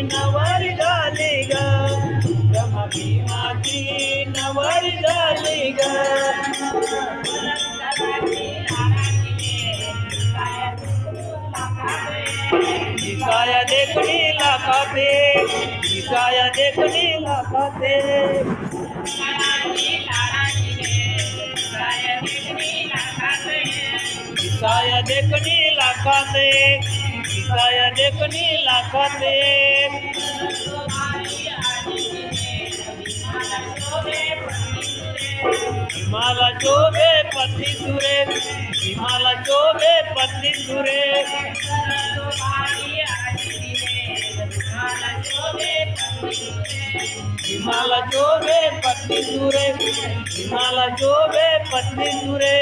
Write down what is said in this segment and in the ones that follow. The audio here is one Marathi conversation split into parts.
नवरी झाली ग रमा भीमाची नवरी झाली ग ईसाया देखणी लाखाते ईसाया देखणी लाखाते ईसाया देखणी लाखाते ईसाया देखणी लाखाते हिमाला शोभे पत्नी सुरे हिमाला शोभे पत्नी सुरे हिमाला शोभे पत्नी सुरे हिमाला शोभे पत्नी सुरे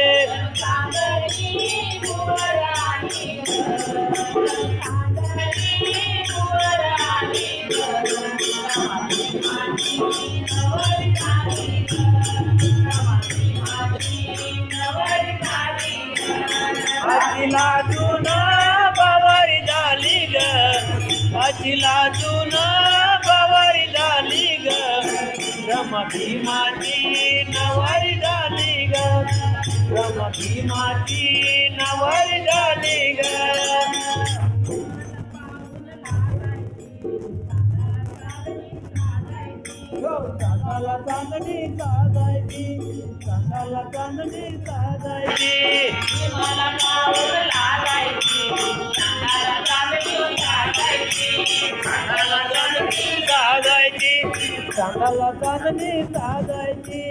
आजीला जुना बावारी झाली ग आजीला जुना बावारी झाली ग रमा भीमाची नवरी झाली ग रमा भीमाची नवरी झाली ग चांदाला चांदणी साजायची चांदाला चांदणी साजायची मला पाऊल लागायची चांदाला चांदणी साजायची चांदाला चांदणी साजायची चांदाला चांदणी साजायची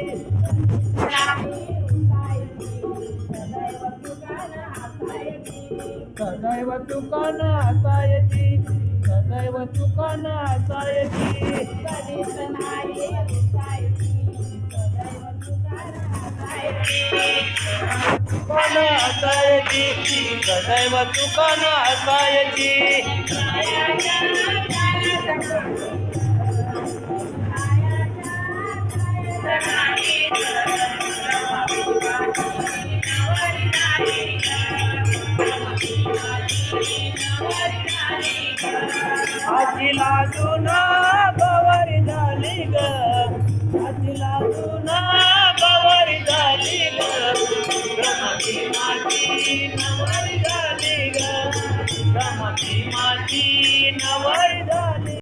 सदैव तुकाना असायची सदैव तुकाना असायची कधीच नाही विसायची सदैव तुकाना असायची सदैव तुकाना असायची आजीला जुना बावारी झाली ग आजीला जुना बावारी झाली ग रमा भीमाची नवरी झाली ग रमा भीमाची नवरी झाली